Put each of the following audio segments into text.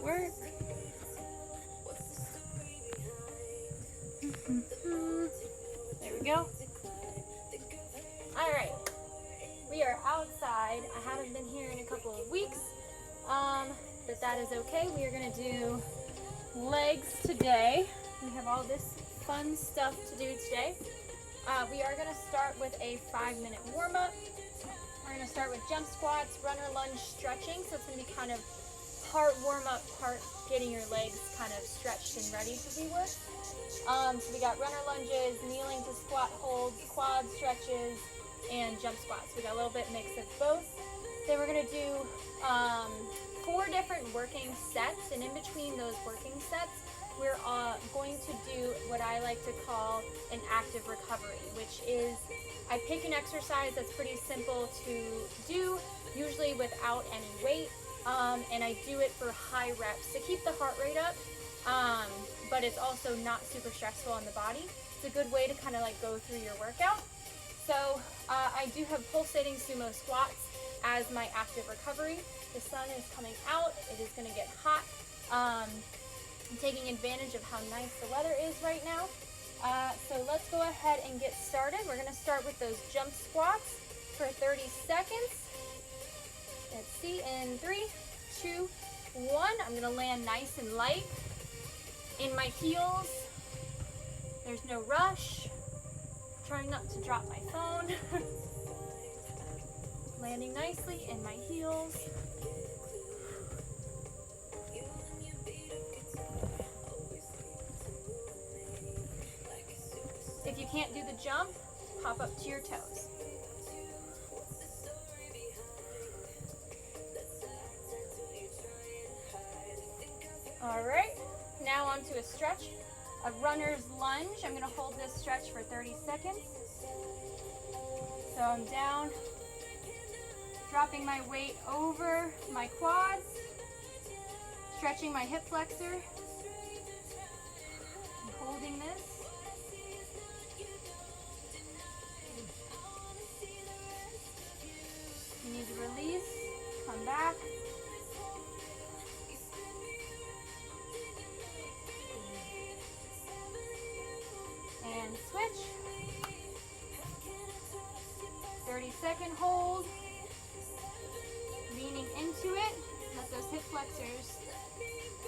work. There we go. All right, we are outside. I haven't been here in a couple of weeks, but that is okay. We are gonna do legs today. We have all this fun stuff to do today. We are gonna start with a 5-minute warm-up. We're gonna start with jump squats, runner lunge stretching. So it's gonna be kind of part warm-up, part getting your legs kind of stretched and ready to be worked. So we got runner lunges, kneeling to squat holds, quad stretches, and jump squats. We got a little bit mix of both. Then we're gonna do 4 different working sets, and in between those working sets, we're going to do what I like to call an active recovery, which is I pick an exercise that's pretty simple to do, usually without any weight, and I do it for high reps to keep the heart rate up, but it's also not super stressful on the body. It's a good way to kind of like go through your workout. So I do have pulsating sumo squats as my active recovery. The sun is coming out. It is going to get hot. I'm taking advantage of how nice the weather is right now. So let's go ahead and get started. We're going to start with those jump squats for 30 seconds. Let's see, in 3, 2, 1. I'm going to land nice and light in my heels. There's no rush. Trying not to drop my phone. Landing nicely in my heels. If you can't do the jump, hop up to your toes. All right, now onto a stretch, a runner's lunge. I'm gonna hold this stretch for 30 seconds. So I'm down, dropping my weight over my quads, stretching my hip flexor, and holding this. You need to release, come back. And switch. 30-second hold. Leaning into it. Let those hip flexors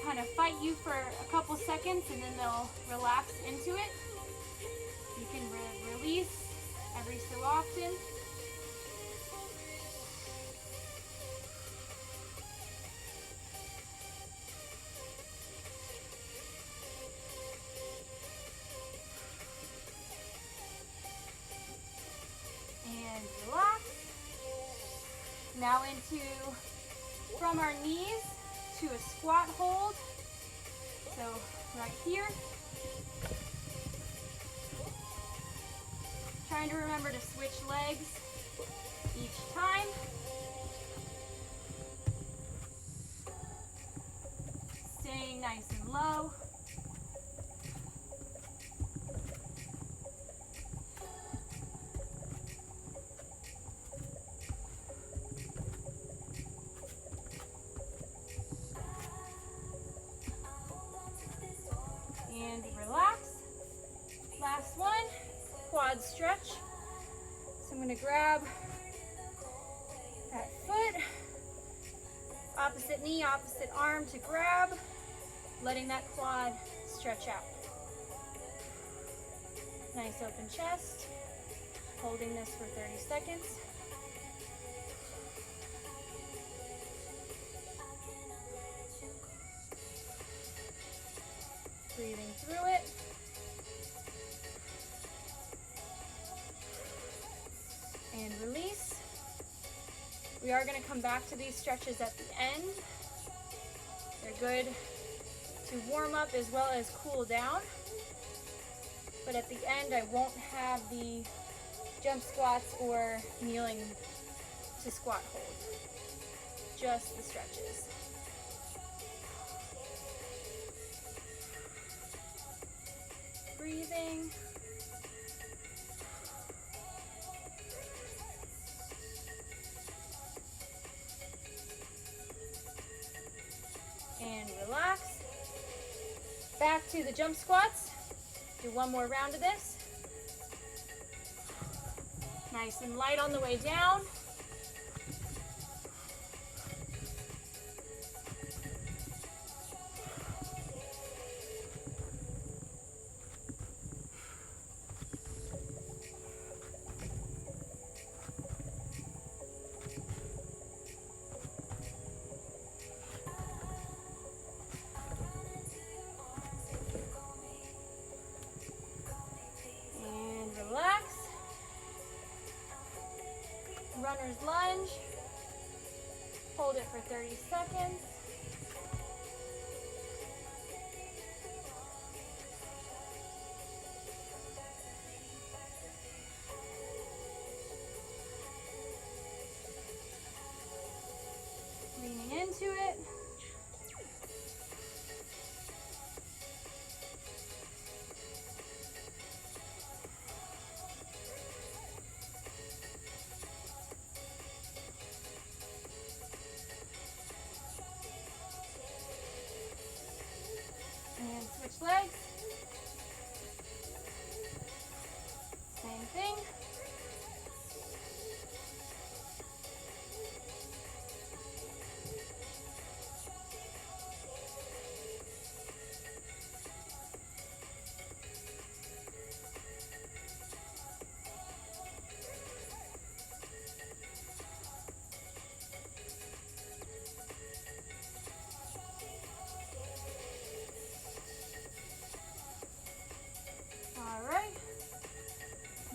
kind of fight you for a couple seconds and then they'll relax into it. You can release every so often. And relax. Now into from our knees to a squat hold. So right here. Trying to remember to switch legs each time. Staying nice and low. And relax. Last one, quad stretch. So I'm going to grab that foot, opposite knee, opposite arm to grab, letting that quad stretch out. Nice open chest, holding this for 30 seconds. Breathing through it. And release. We are going to come back to these stretches at the end. They're good to warm up as well as cool down. But at the end, I won't have the jump squats or kneeling to squat hold. Just the stretches. Breathing. And and relax. Back to the jump squats. Do one more round of this. Nice and light on the way down. Relax. Runner's lunge. Hold it for 30 seconds. Leaning into it. And switch legs. Same thing.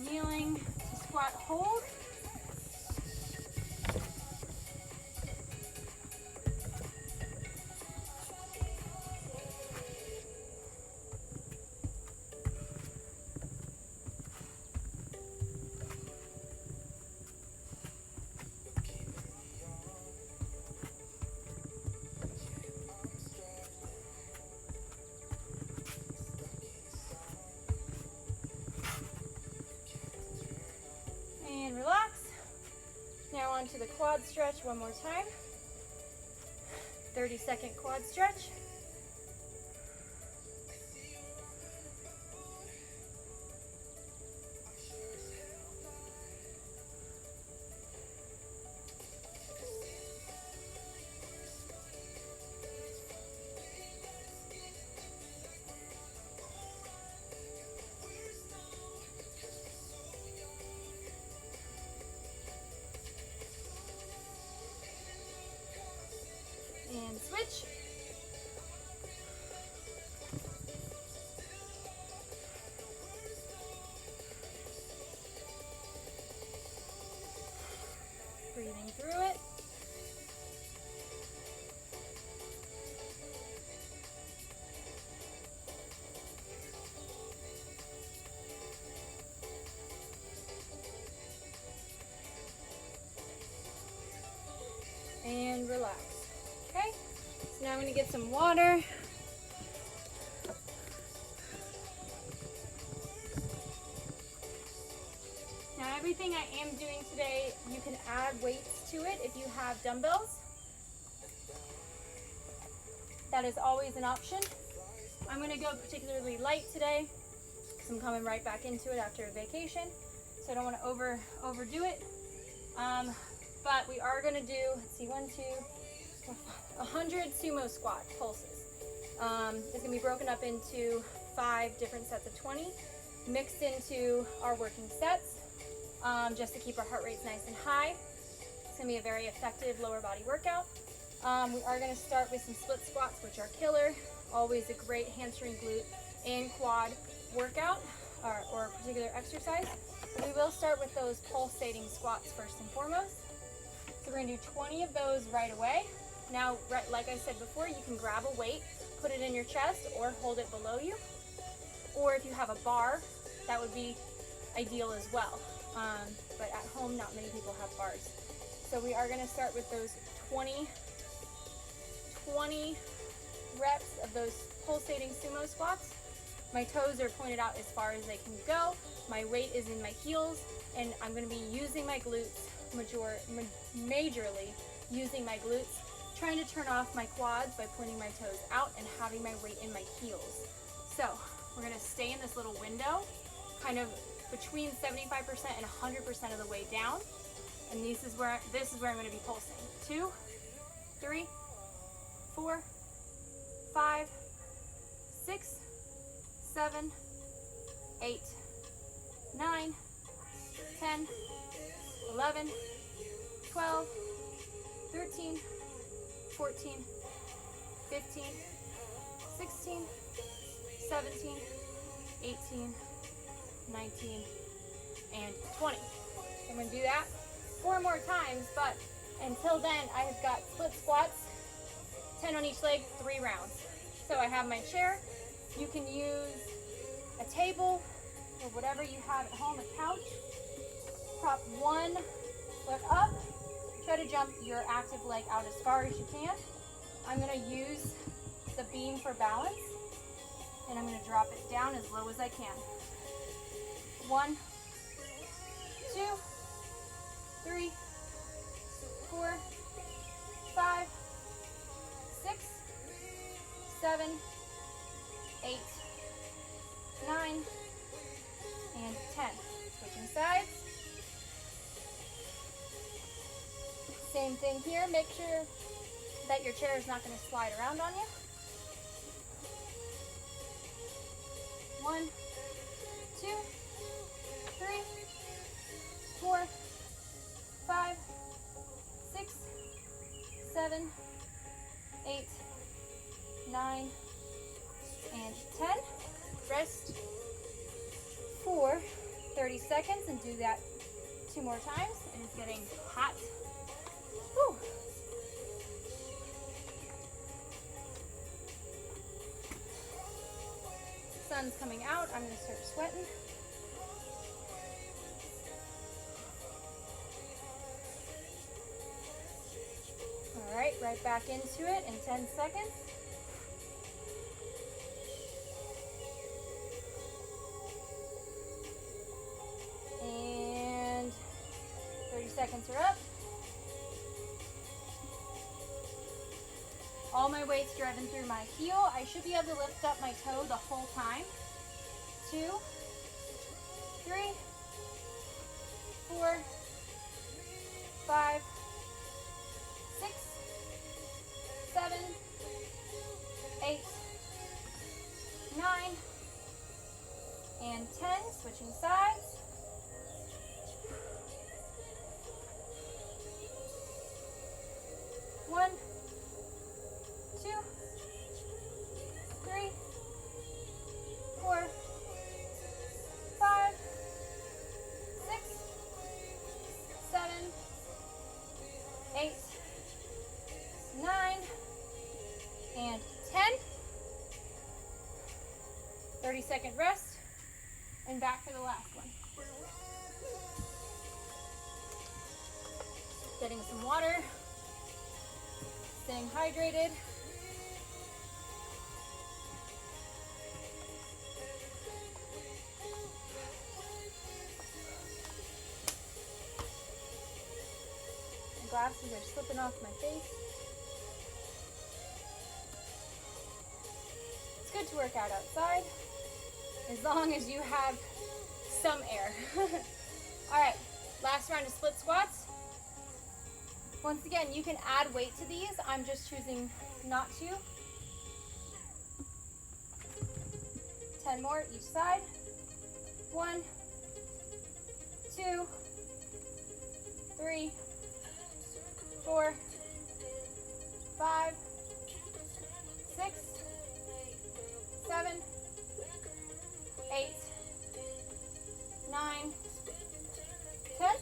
Kneeling to squat hold. And relax. Now on to the quad stretch one more time. 30-second quad stretch. And switch. Breathing through it. And relax. Okay, so now I'm going to get some water. Now everything I am doing today, you can add weights to it if you have dumbbells. That is always an option. I'm going to go particularly light today because I'm coming right back into it after a vacation. So I don't want to overdo it. But we are going to do, let's see, 100 sumo squat pulses. It's going to be broken up into 5 different sets of 20, mixed into our working sets, just to keep our heart rates nice and high. It's going to be a very effective lower body workout. We are going to start with some split squats, which are killer. Always a great hamstring, glute, and quad workout or particular exercise. But we will start with those pulsating squats first and foremost. So we're going to do 20 of those right away. Now, like I said before, you can grab a weight, put it in your chest, or hold it below you. Or if you have a bar, that would be ideal as well. But at home, not many people have bars. So we are going to start with those 20 reps of those pulsating sumo squats. My toes are pointed out as far as they can go. My weight is in my heels, and I'm going to be using my glutes, majorly using my glutes, trying to turn off my quads by pointing my toes out and having my weight in my heels. So we're gonna stay in this little window, kind of between 75% and 100% of the way down. And this is where I'm gonna be pulsing. 2, 3, 4, 5, 6, 7, 8, 9, 10, 11, 12, 13, 14, 15, 16, 17, 18, 19, and 20. I'm gonna do that 4 more times, but until then, I have got split squats, 10 on each leg, 3 rounds. So I have my chair. You can use a table or whatever you have at home, a couch. Prop one foot up. Try to jump your active leg out as far as you can. I'm gonna use the beam for balance, and I'm gonna drop it down as low as I can. 1, 2, 3, 4, 5, 6, 7, 8, 9, and 10. Switching sides. Same thing here. Make sure that your chair is not going to slide around on you. 1, 2, 3, 4, 5, 6, 7, 8, 9, and 10. Rest for 30 seconds and do that 2 more times. It is getting hot. Whew. Sun's coming out. I'm going to start sweating. All right, right back into it in 10 seconds. And 30 seconds are up. All my weight's driven through my heel. I should be able to lift up my toe the whole time. 2, 3, 4, 5, 6, 7, 8, 9, and 10. Switching sides. One, 2, 3, 4, 5, 6, 7, 8, 9, and 10. 30-second rest, and back for the last one. Getting some water, staying hydrated. My glasses are slipping off my face. It's good to work out outside, as long as you have some air. All right, last round of split squats. Once again, you can add weight to these. I'm just choosing not to. 10 more each side. 1, 2, 3, 4, 5, 6, 7, 8, 9, 10.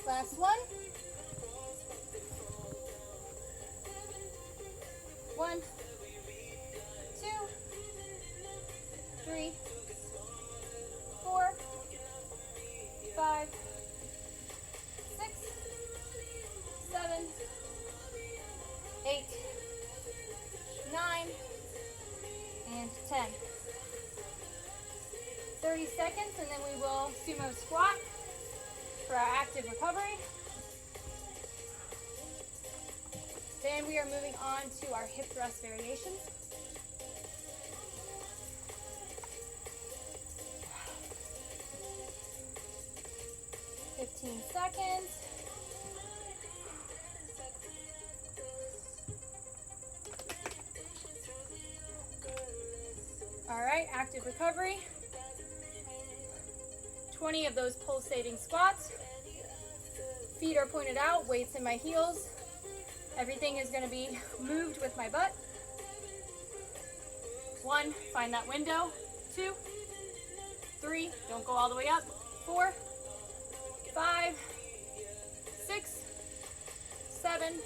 Last one. 1, 2, 3, 4, 5, 6, 7, 8, 9, and 10. 30 seconds, and then we will sumo squat for our active recovery. Then we are moving on to our hip thrust variations. Seconds. All right, active recovery. 20 of those pulsating squats. Feet are pointed out, weights in my heels. Everything is going to be moved with my butt. 1, find that window. 2, 3, don't go all the way up. 4, 5, 6, 7,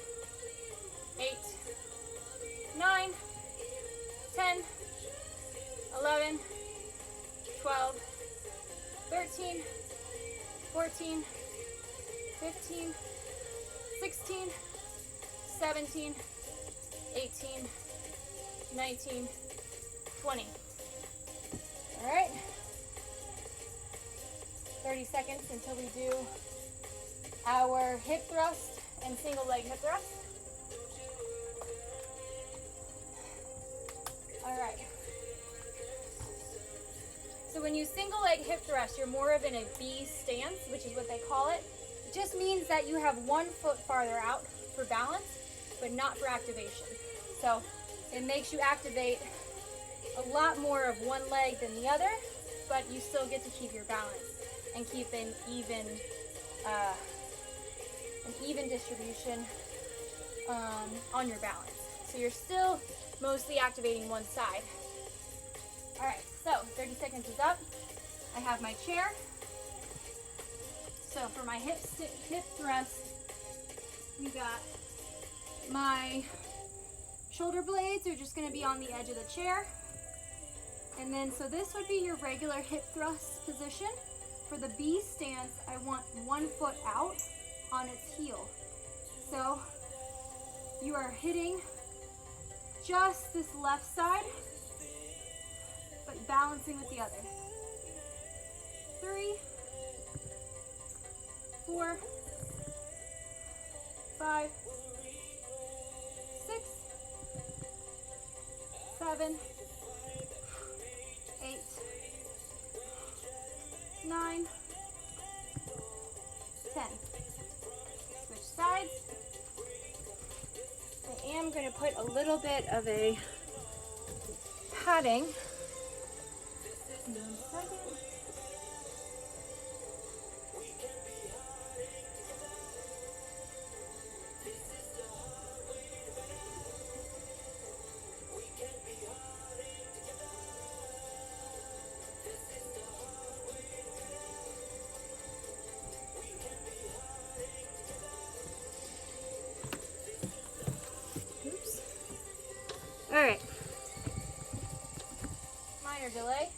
8, 9, 10, 11, 12, 13, 14, 15, 16, 17, 18, 19, 20. All right. 30 seconds until we do our hip thrust and single leg hip thrust. All right. So when you single leg hip thrust, you're more of in a B stance, which is what they call it. It just means that you have one foot farther out for balance, but not for activation. So it makes you activate a lot more of one leg than the other, but you still get to keep your balance and keep an even distribution on your balance. So you're still mostly activating one side. All right, so 30 seconds is up. I have my chair. So for my hip thrust, we got my shoulder blades are just going to be on the edge of the chair. And then, so this would be your regular hip thrust position. For the B stance, I want one foot out on its heel. So you are hitting just this left side, but balancing with the other. 3, 4, 5, 6, 7, 8, 9, 10. Switch sides. I am going to put a little bit of a padding. All right, minor delay.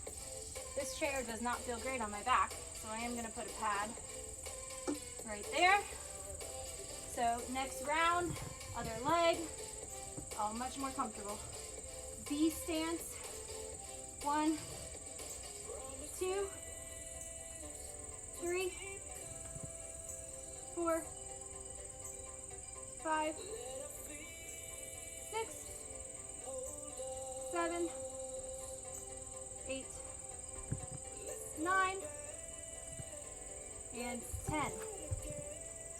This chair does not feel great on my back, so I am going to put a pad right there. So next round, other leg, oh, much more comfortable. B stance, 1, 2, 3, 4, 5, 6, 7, 8, 9, and 10.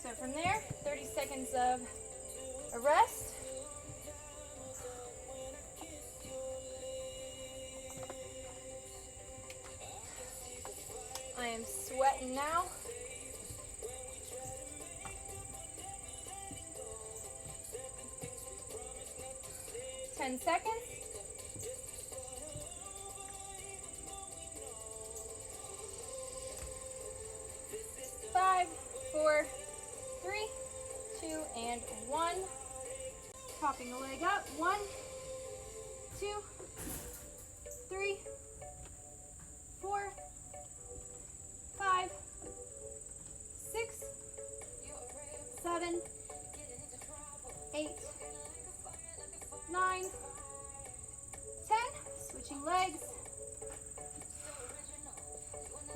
So from there, 30 seconds of a rest. I am sweating now. Ten seconds. 5, 4, 3, 2, and 1. Popping a leg up. 1, 2, 3, 4, 5, 6, 7, 8, 9, 10. Switching legs.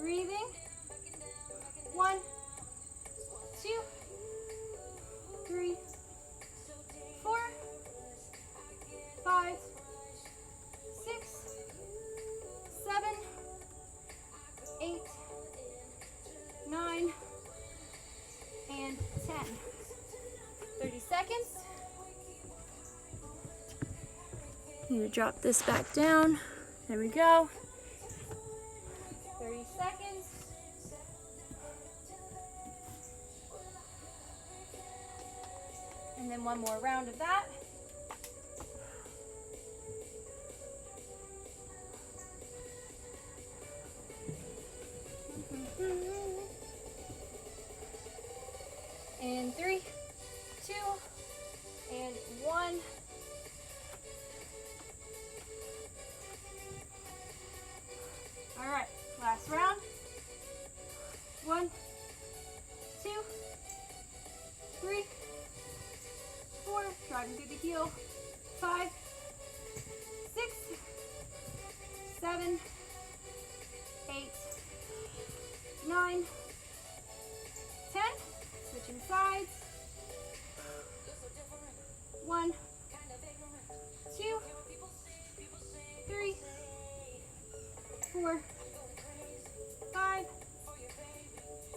Breathing. 1, 2, 3, 4, Need to drop this back down. There we go. 30 seconds. And then one more round of that. And 3, 2, and 1. All right, last round. 1, 2, 3, 4, driving through the heel. 5, 6, 7, 8, 9, 10. Switching sides. 1, 2, 3, 4, 5,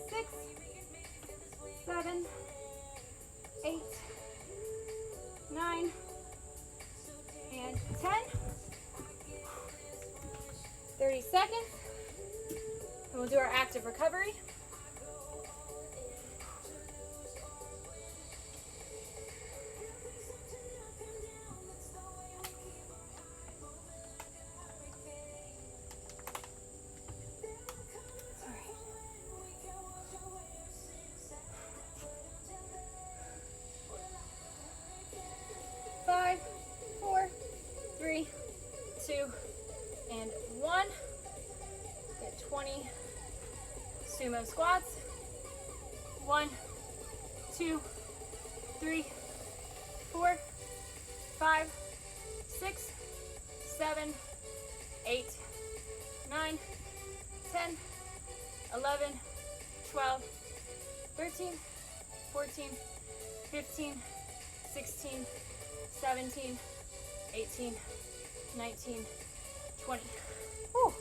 6, 7, 8, 9, and 10. 30 seconds. And we'll do our active recovery. Five, 4, 3, 2, and 1. Get 20 sumo squats. 1, 2, 3, 4, 5, 6, 7, 8, 9, 10, 11, 12, 13, 14, 15, 16, 17, 18, 19, 20. Whew.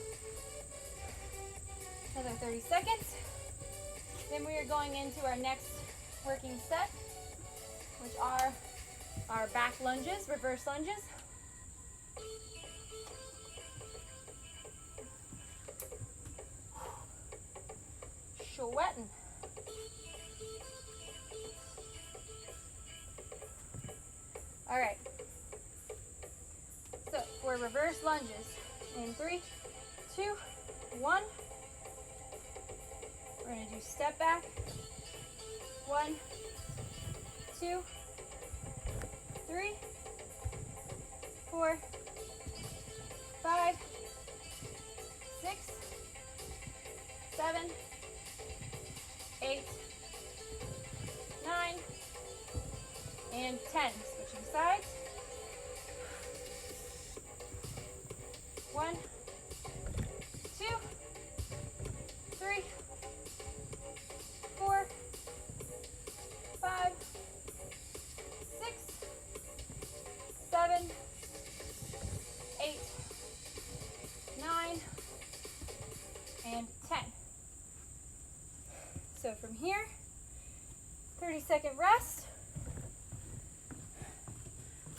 Another 30 seconds. Then we are going into our next working set, which are our back lunges, reverse lunges. Sweating. All right. So for reverse lunges, in 3, 2, 1. We're going to do step back. 1, 2, 3, 4, 5, 6, 7, 8, 9, and 10. Switching sides. 1, 2, 3, 4, 5, 6, 7, 8, 9, and 10. So from here, 30-second rest.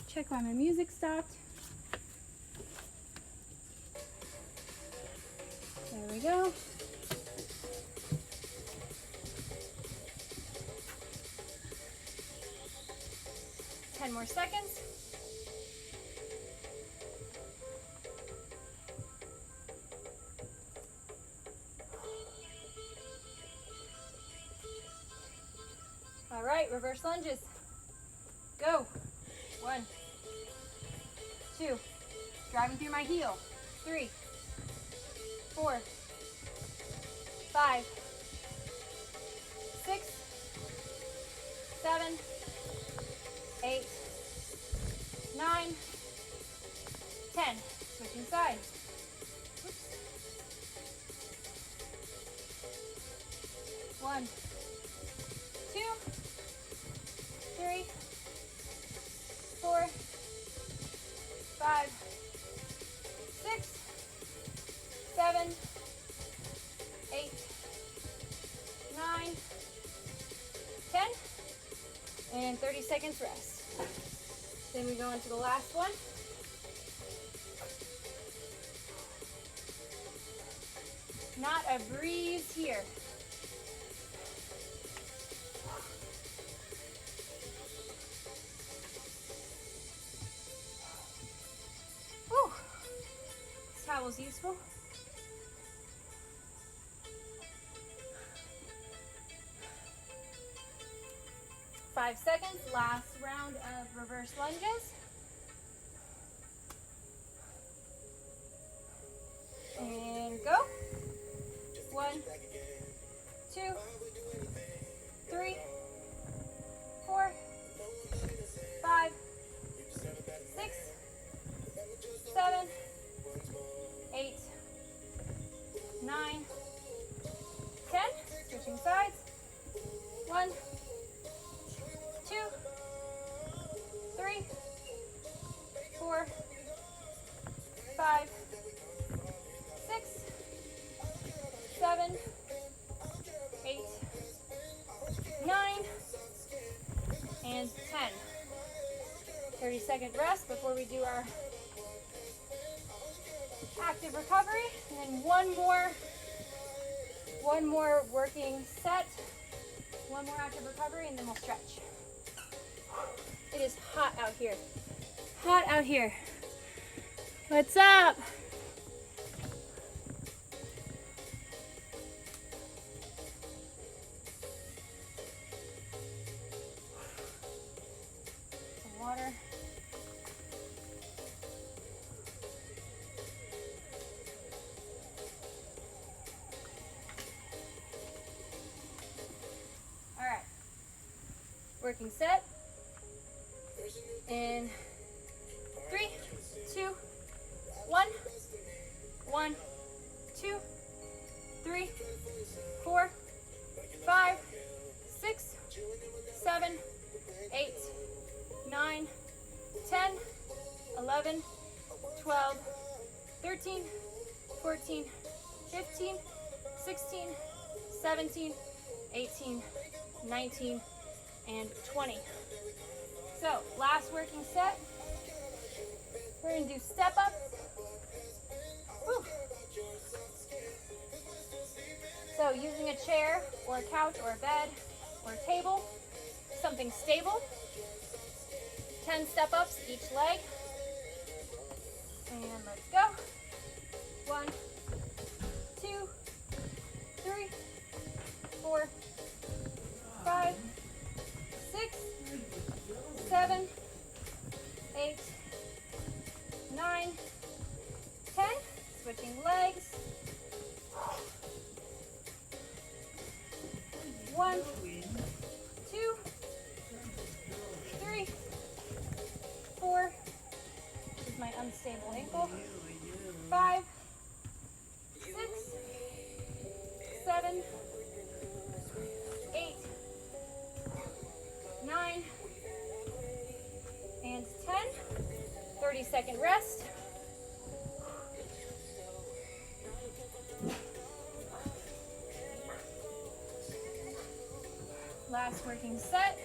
Check why my music stopped. There we go. Ten more seconds. All right, reverse lunges. Go. 1, 2, driving through my heel. 3, 4, 5, 6, 7, 8, 9, 10. Switching sides. Oops. 1, 2, 3, 4, 5, 6, 7, 8, 9, 10, and 30 seconds rest. Then we go into the last one. Not a breeze here. Whew. This towel's useful. Five seconds, last round of reverse lunges. And go. 1, 2, 3, 4, 5, 6, 7, 8, 9, 10. Switching sides. 1, 2, 3, 4, 5, 6, 7, 8, 9, and 10. 30-second rest before we do our active recovery, and then one more working set, one more active recovery, and then we'll stretch. It is hot out here. Hot out here. What's up? Some water. All right. Working set. In 3, 2, 1, 1, 2, 3, 4, 5, 6, 7, 8, 9, 10, 11, 12, 13, 14, 15, 16, 17, 18, 19, and 20. So, last working set. We're going to do step ups. Woo. So, using a chair or a couch or a bed or a table, something stable. 10 step ups each leg. And let's go. 1, 2, 3, 4, 5, 6, 7, 8, 9, 10. Switching legs. 1, 2, 3, 4. This is my unstable ankle. 5, 6, 7, 8, 9, and 10. 30-second rest. Last working set.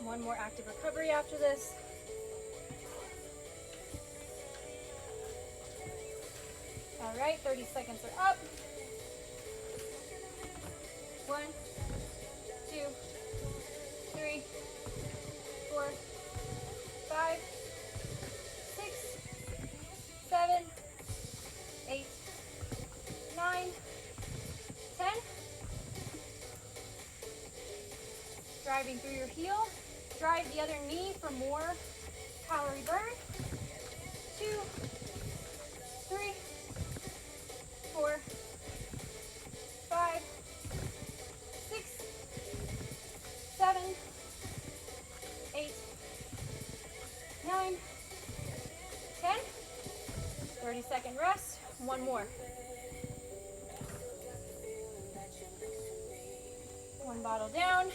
One more active recovery after this. All right, 30 seconds are up. 1, 2, 3, 4, 5, 6, 7, 8, 9, 10. Driving through your heel. Drive the other knee for more calorie burn. 2, 3, 4, 5, 6, 7, 8, 9, 10. 30-second rest. One more. One bottle down.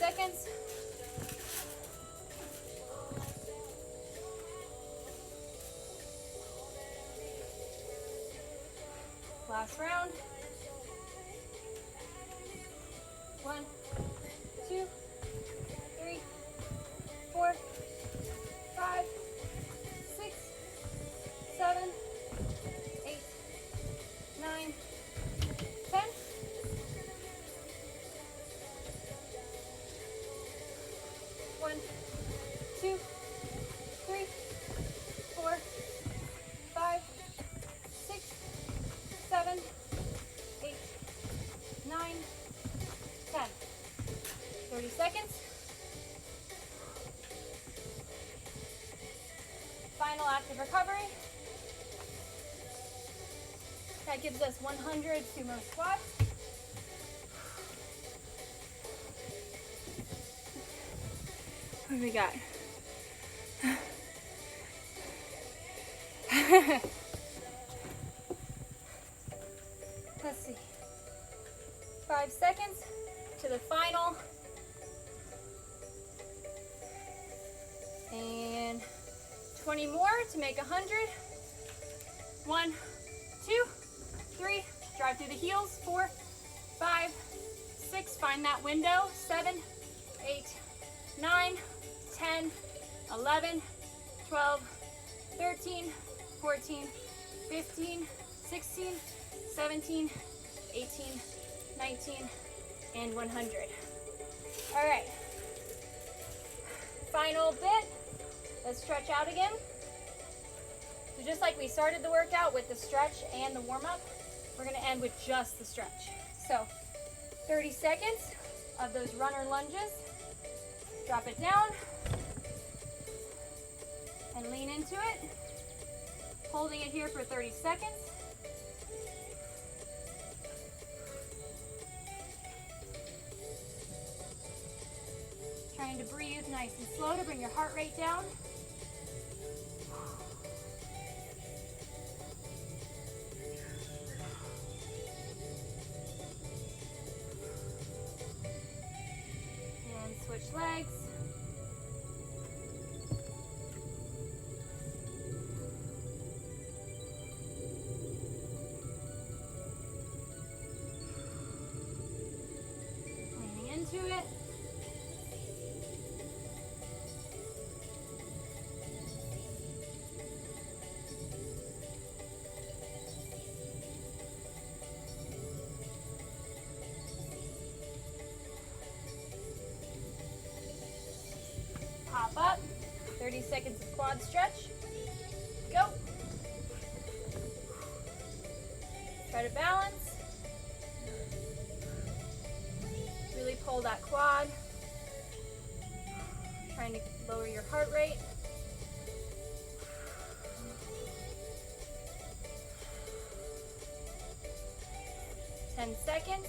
seconds. Last round. 1, 2, 3, 4, 5, 6, 7, 8, 9, 10. One, 2, 3, 4, 5, 6, 7, 8, 9, 10. 30 seconds. Final active recovery. That gives us 100 sumo squats. What do we got? Let's see. 5 seconds to the final. And 20 more to make 100. 1, 2, 3. Drive through the heels. 4, 5, 6. Find that window. 7, 8, 9, 10, 11, 12, 13, 14, 15, 16, 17, 18, 19, and 100. All right. Final bit. Let's stretch out again. So just like we started the workout with the stretch and the warm-up, we're going to end with just the stretch. So 30 seconds of those runner lunges. Drop it down and lean into it. Holding it here for 30 seconds. Trying to breathe nice and slow to bring your heart rate down. And switch legs. Leaning into it. Pop up. 30 seconds of quad stretch. Go. Try to balance. Really pull that quad. Trying to lower your heart rate. Ten seconds.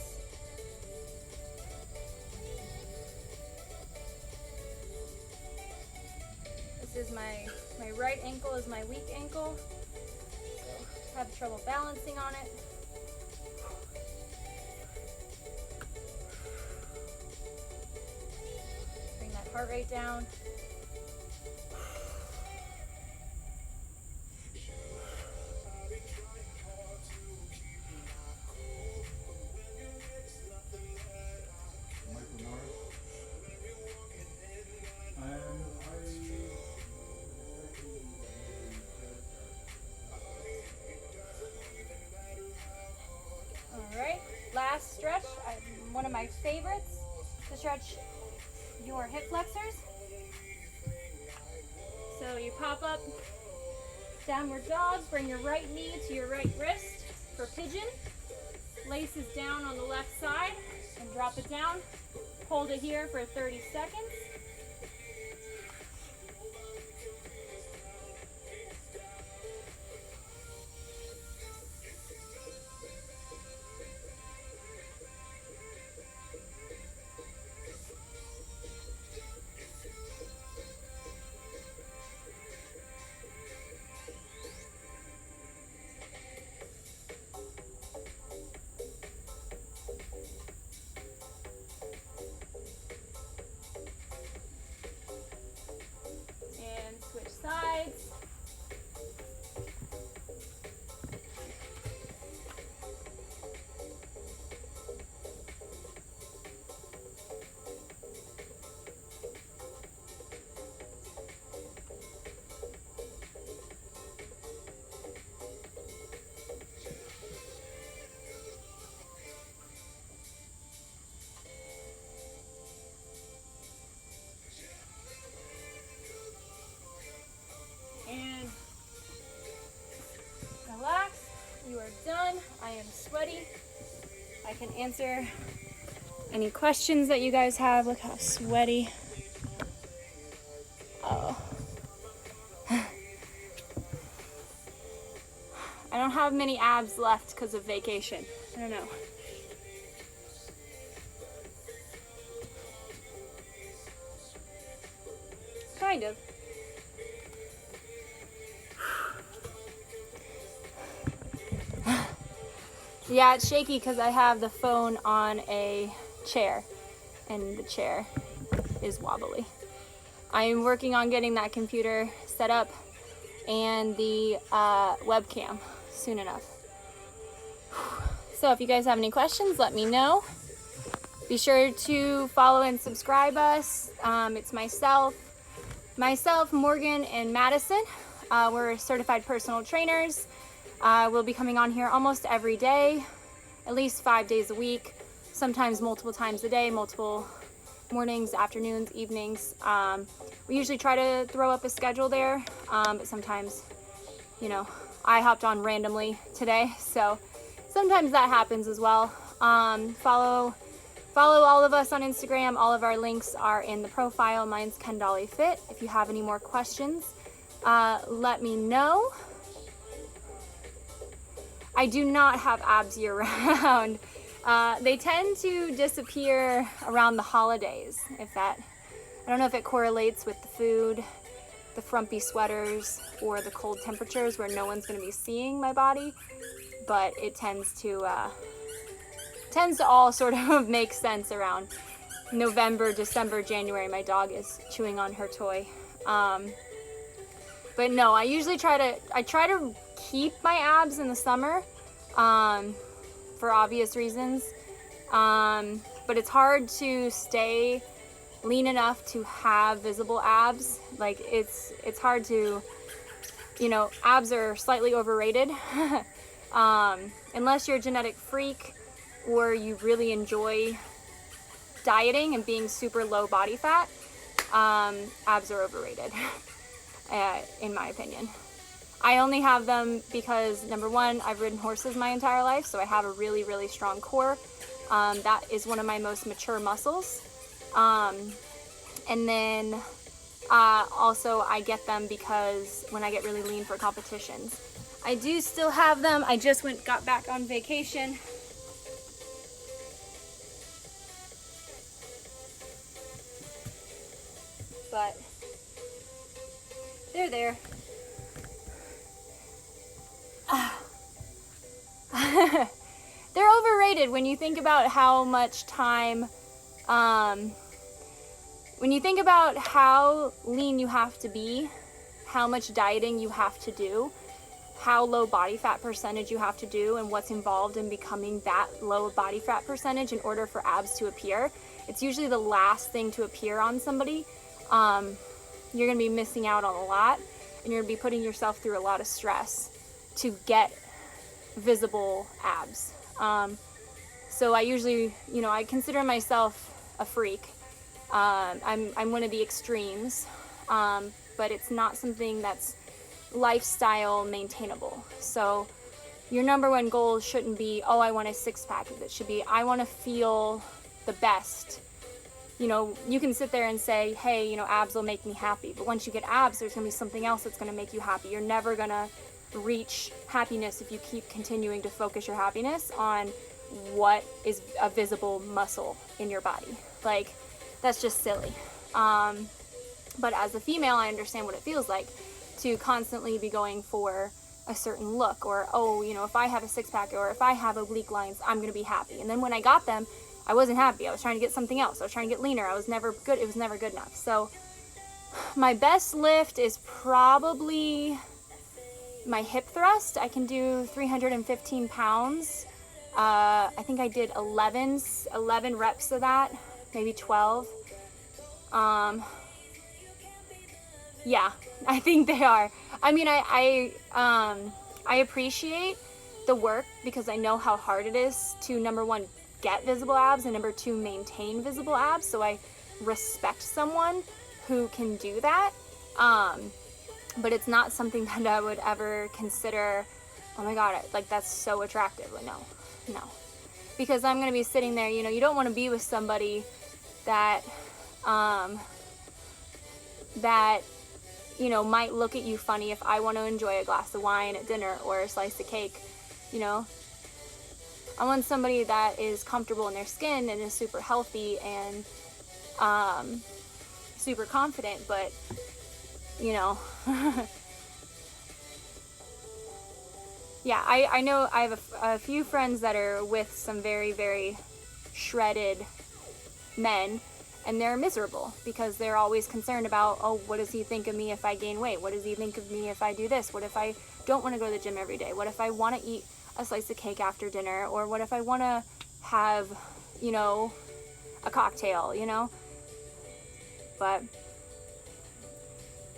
This is my right ankle is my weak ankle. So have trouble balancing on it. Bring that heart rate down. Last stretch, one of my favorites, to stretch your hip flexors. So you pop up, downward dog, bring your right knee to your right wrist for pigeon. Laces down on the left side and drop it down. Hold it here for 30 seconds. am sweaty. I can answer any questions that you guys have. Look how sweaty. Oh. I don't have many abs left because of vacation. I don't know. Kind of. Yeah, it's shaky because I have the phone on a chair, and the chair is wobbly. I am working on getting that computer set up and the webcam soon enough. So if you guys have any questions, let me know. Be sure to follow and subscribe us. It's myself, Morgan, and Madison. We're certified personal trainers. We'll be coming on here almost every day, at least 5 days a week, sometimes multiple times a day, multiple mornings, afternoons, evenings. We usually try to throw up a schedule there, but sometimes, you know, I hopped on randomly today, so sometimes that happens as well. Follow all of us on Instagram. All of our links are in the profile. Mine's Kendall Fit. If you have any more questions, let me know. I do not have abs year round. They tend to disappear around the holidays. I don't know if it correlates with the food, the frumpy sweaters, or the cold temperatures where no one's going to be seeing my body, but it tends to all sort of make sense around November, December, January. My dog is chewing on her toy. But no, I usually try to keep my abs in the summer, for obvious reasons. But it's hard to stay lean enough to have visible abs. Like it's hard to, you know, abs are slightly overrated. Unless you're a genetic freak or you really enjoy dieting and being super low body fat, abs are overrated, in my opinion. I only have them because, number one, I've ridden horses my entire life, so I have a really, really strong core. That is one of my most mature muscles. And then also I get them because when I get really lean for competitions. I do still have them. I just got back on vacation. But they're there. They're overrated when you think about how much time, when you think about how lean you have to be, how much dieting you have to do, how low body fat percentage you have to do, and what's involved in becoming that low body fat percentage in order for abs to appear. It's usually the last thing to appear on somebody. You're going to be missing out on a lot, and you're going to be putting yourself through a lot of stress to get visible abs. So I usually, you know, I consider myself a freak. I'm one of the extremes, but it's not something that's lifestyle maintainable. So your number one goal shouldn't be, oh, I want a six-pack. It should be, I want to feel the best. You know, you can sit there and say, hey, you know, abs will make me happy. But once you get abs, there's going to be something else that's going to make you happy. You're never going to reach happiness if you keep continuing to focus your happiness on what is a visible muscle in your body. Like, that's just silly. But as a female, I understand what it feels like to constantly be going for a certain look, or, oh, you know, if I have a six-pack or if I have oblique lines, I'm going to be happy. And then when I got them, I wasn't happy. I was trying to get something else. I was trying to get leaner. I was never good. It was never good enough. So my best lift is probably my hip thrust. I can do 315 pounds. I think I did 11 reps of that, maybe 12. Yeah, I think they are. I mean, I appreciate the work because I know how hard it is to, number one, get visible abs, and number two, maintain visible abs. So I respect someone who can do that. But it's not something that I would ever consider oh my God, like that's so attractive. Like, no. Because I'm going to be sitting there, you know, you don't want to be with somebody that, you know, might look at you funny if I want to enjoy a glass of wine at dinner or a slice of cake, you know. I want somebody that is comfortable in their skin and is super healthy and super confident, but, you know, yeah, I know I have a few friends that are with some very, very shredded men, and they're miserable because they're always concerned about, oh, what does he think of me if I gain weight? What does he think of me if I do this? What if I don't want to go to the gym every day? What if I want to eat a slice of cake after dinner? Or what if I want to have, you know, a cocktail, you know? But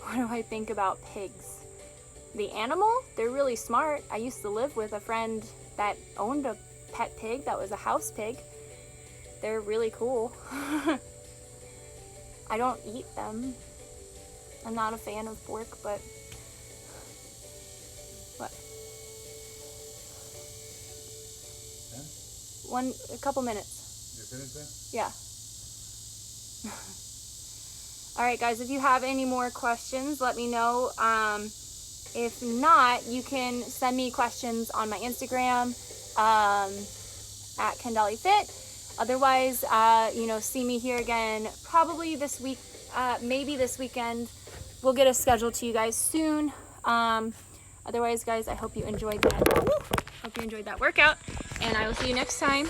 what do I think about pigs? The animal, they're really smart. I used to live with a friend that owned a pet pig that was a house pig. They're really cool. I don't eat them. I'm not a fan of pork, but what? A couple minutes. You finished then? Yeah. All right, guys, if you have any more questions, let me know. If not, you can send me questions on my Instagram at Kendall Fit. Otherwise, you know, see me here again probably this week, maybe this weekend. We'll get a schedule to you guys soon. Otherwise, guys, I hope you enjoyed that. Hope you enjoyed that workout, and I will see you next time.